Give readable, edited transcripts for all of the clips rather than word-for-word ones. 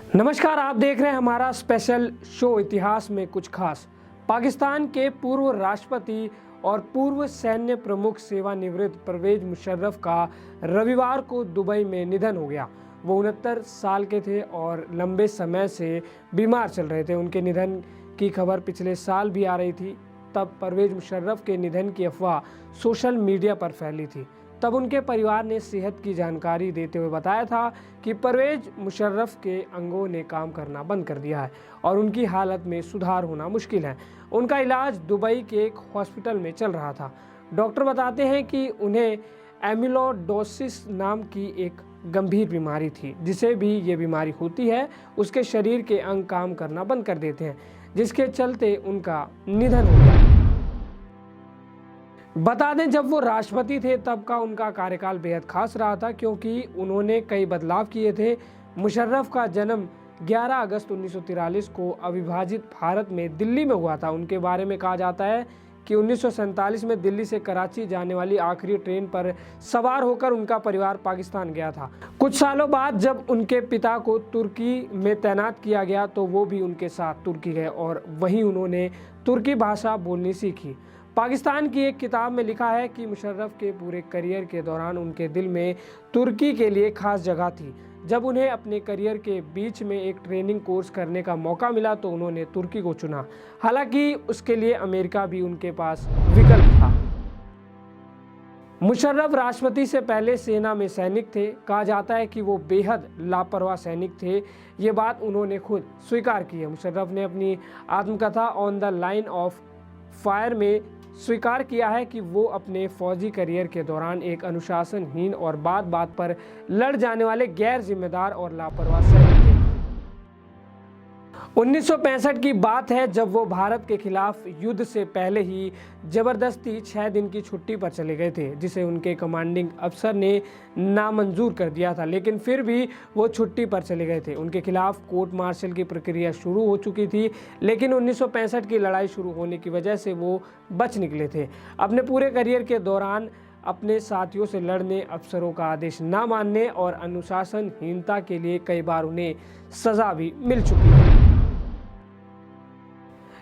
नमस्कार, आप देख रहे हैं हमारा स्पेशल शो इतिहास में कुछ खास। पाकिस्तान के पूर्व राष्ट्रपति और पूर्व सैन्य प्रमुख सेवानिवृत्त परवेज मुशर्रफ का रविवार को दुबई में निधन हो गया। वो 69 साल के थे और लंबे समय से बीमार चल रहे थे। उनके निधन की खबर पिछले साल भी आ रही थी। तब परवेज मुशर्रफ के निधन की अफवाह सोशल मीडिया पर फैली थी। तब उनके परिवार ने सेहत की जानकारी देते हुए बताया था कि परवेज मुशर्रफ के अंगों ने काम करना बंद कर दिया है और उनकी हालत में सुधार होना मुश्किल है। उनका इलाज दुबई के एक हॉस्पिटल में चल रहा था। डॉक्टर बताते हैं कि उन्हें एमिलोडोसिस नाम की एक गंभीर बीमारी थी। जिसे भी ये बीमारी होती है उसके शरीर के अंग काम करना बंद कर देते हैं, जिसके चलते उनका निधन हो गया। बता दें, जब वो राष्ट्रपति थे तब का उनका कार्यकाल बेहद खास रहा था, क्योंकि उन्होंने कई बदलाव किए थे। मुशर्रफ का जन्म 11 अगस्त 1943 को अविभाजित भारत में दिल्ली में हुआ था। उनके बारे में कहा जाता है कि 1947 में दिल्ली से कराची जाने वाली आखिरी ट्रेन पर सवार होकर उनका परिवार पाकिस्तान गया था। कुछ सालों बाद जब उनके पिता को तुर्की में तैनात किया गया तो वो भी उनके साथ तुर्की गए और वहीं उन्होंने तुर्की भाषा बोलनी सीखी। पाकिस्तान की एक किताब में लिखा है कि मुशर्रफ के पूरे करियर के दौरान उनके दिल में तुर्की के लिए खास जगह थी। जब उन्हें अपने करियर के बीच में एक ट्रेनिंग कोर्स करने का मौका मिला तो उन्होंने तुर्की को चुना। हालांकि उसके लिए अमेरिका भी उनके पास विकल्प था। मुशर्रफ राष्ट्रपति से पहले सेना में सैनिक थे। कहा जाता है कि वो बेहद लापरवाह सैनिक थे। ये बात उन्होंने खुद स्वीकार की है। मुशर्रफ ने अपनी आत्मकथा on the line of fire में स्वीकार किया है कि वो अपने फौजी करियर के दौरान एक अनुशासनहीन और बात बात पर लड़ जाने वाले गैर जिम्मेदार और लापरवाह सैनिक थे। 1965 की बात है जब वो भारत के खिलाफ युद्ध से पहले ही जबरदस्ती 6 दिन की छुट्टी पर चले गए थे, जिसे उनके कमांडिंग अफसर ने नामंजूर कर दिया था। लेकिन फिर भी वो छुट्टी पर चले गए थे। उनके खिलाफ कोर्ट मार्शल की प्रक्रिया शुरू हो चुकी थी, लेकिन 1965 की लड़ाई शुरू होने की वजह से वो बच निकले थे। अपने पूरे करियर के दौरान अपने साथियों से लड़ने, अफसरों का आदेश न मानने और अनुशासनहीनता के लिए कई बार उन्हें सजा भी मिल चुकी है।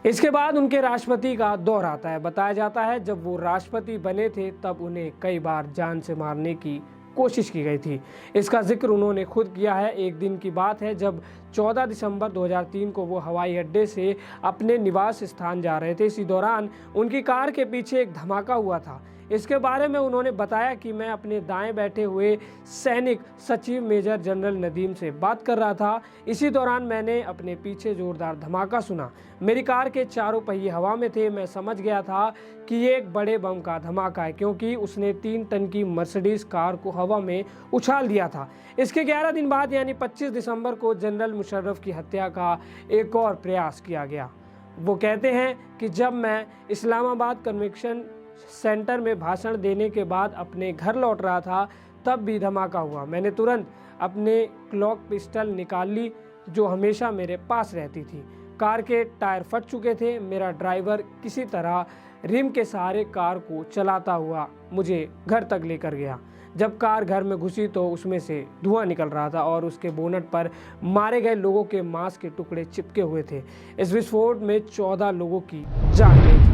इसके बाद उनके राष्ट्रपति का दौर आता है। बताया जाता है जब वो राष्ट्रपति बने थे तब उन्हें कई बार जान से मारने की कोशिश की गई थी। इसका जिक्र उन्होंने खुद किया है। एक दिन की बात है जब 14 दिसंबर 2003 को वो हवाई अड्डे से अपने निवास स्थान जा रहे थे। इसी दौरान उनकी कार के पीछे एक धमाका हुआ था। इसके बारे में उन्होंने बताया कि मैं अपने दाएं बैठे हुए सैनिक सचिव मेजर जनरल नदीम से बात कर रहा था। इसी दौरान मैंने अपने पीछे जोरदार धमाका सुना। मेरी कार के चारों पहिए हवा में थे। मैं समझ गया था कि ये एक बड़े बम का धमाका है, क्योंकि उसने 3 टन की मर्सिडीज कार को हवा में उछाल दिया था। इसके 11 दिन बाद यानी 25 दिसंबर को जनरल मुशर्रफ की हत्या का एक और प्रयास किया गया। वो कहते हैं कि जब मैं इस्लामाबाद कन्वेंशन सेंटर में भाषण देने के बाद अपने घर लौट रहा था तब भी धमाका हुआ। मैंने तुरंत अपने क्लॉक पिस्टल निकाल ली जो हमेशा मेरे पास रहती थी। कार के टायर फट चुके थे। मेरा ड्राइवर किसी तरह रिम के सहारे कार को चलाता हुआ मुझे घर तक लेकर गया। जब कार घर में घुसी तो उसमें से धुआं निकल रहा था और उसके बोनट पर मारे गए लोगों के मांस के टुकड़े चिपके हुए थे। इस विस्फोट में 14 लोगों की जान गई थी।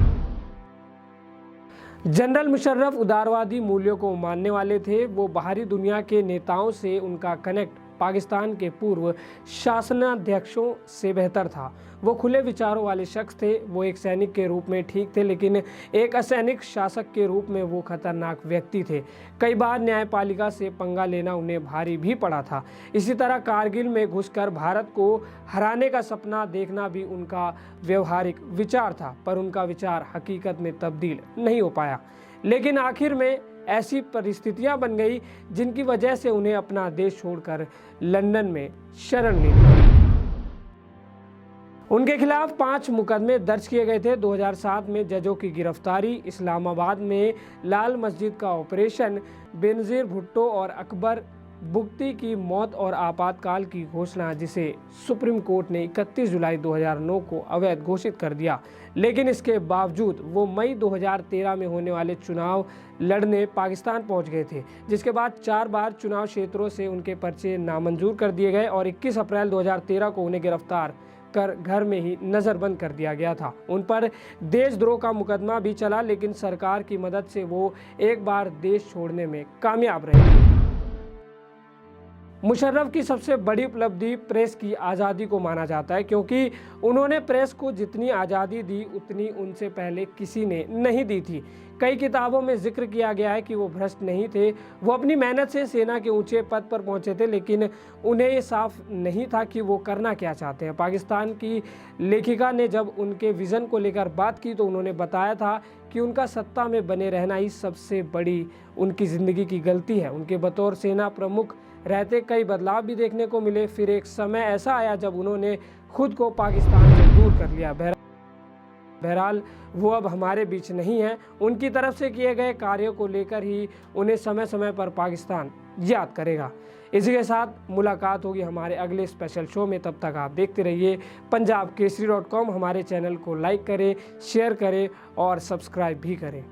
जनरल मुशर्रफ उदारवादी मूल्यों को मानने वाले थे। वो बाहरी दुनिया के नेताओं से उनका कनेक्ट पाकिस्तान के पूर्व शासनाध्यक्षों से बेहतर था। वो खुले विचारों वाले शख्स थे। वो एक सैनिक के रूप में ठीक थे, लेकिन एक असैनिक शासक के रूप में वो खतरनाक व्यक्ति थे। कई बार न्यायपालिका से पंगा लेना उन्हें भारी भी पड़ा था। इसी तरह कारगिल में घुसकर भारत को हराने का सपना देखना भी उनका व्यवहारिक विचार था, पर उनका विचार हकीकत में तब्दील नहीं हो पाया। लेकिन आखिर में ऐसी परिस्थितियां बन गई जिनकी वजह से उन्हें अपना देश छोड़कर लंदन में शरण लेनी पड़ी। उनके खिलाफ 5 मुकदमे दर्ज किए गए थे। 2007 में जजों की गिरफ्तारी, इस्लामाबाद में लाल मस्जिद का ऑपरेशन, बेनजीर भुट्टो और अकबर भुगती की मौत और आपातकाल की घोषणा, जिसे सुप्रीम कोर्ट ने 31 जुलाई 2009 को अवैध घोषित कर दिया, लेकिन इसके बावजूद वो मई 2013 में होने वाले चुनाव लड़ने पाकिस्तान पहुंच गए थे, जिसके बाद 4 बार चुनाव क्षेत्रों से उनके पर्चे नामंजूर कर दिए गए और 21 अप्रैल 2013 को उन्हें गिरफ्तार कर घर में ही नजरबंद कर दिया गया था। उन पर देशद्रोह का मुकदमा भी चला, लेकिन सरकार की मदद से वो एक बार देश छोड़ने में कामयाब रहे। मुशर्रफ की सबसे बड़ी उपलब्धि प्रेस की आज़ादी को माना जाता है, क्योंकि उन्होंने प्रेस को जितनी आज़ादी दी उतनी उनसे पहले किसी ने नहीं दी थी। कई किताबों में जिक्र किया गया है कि वो भ्रष्ट नहीं थे, वो अपनी मेहनत से सेना के ऊंचे पद पर पहुंचे थे, लेकिन उन्हें ये साफ नहीं था कि वो करना क्या चाहते हैं। पाकिस्तान की लेखिका ने जब उनके विज़न को लेकर बात की तो उन्होंने बताया था कि उनका सत्ता में बने रहना ही सबसे बड़ी उनकी ज़िंदगी की गलती है। उनके बतौर सेना प्रमुख रहते कई बदलाव भी देखने को मिले। फिर एक समय ऐसा आया जब उन्होंने खुद को पाकिस्तान से दूर कर लिया। बहरहाल वो अब हमारे बीच नहीं है। उनकी तरफ से किए गए कार्यों को लेकर ही उन्हें समय समय पर पाकिस्तान याद करेगा। इसी के साथ मुलाकात होगी हमारे अगले स्पेशल शो में। तब तक आप देखते रहिए पंजाबकेसरी.com। हमारे चैनल को लाइक करें, शेयर करें और सब्सक्राइब भी करें।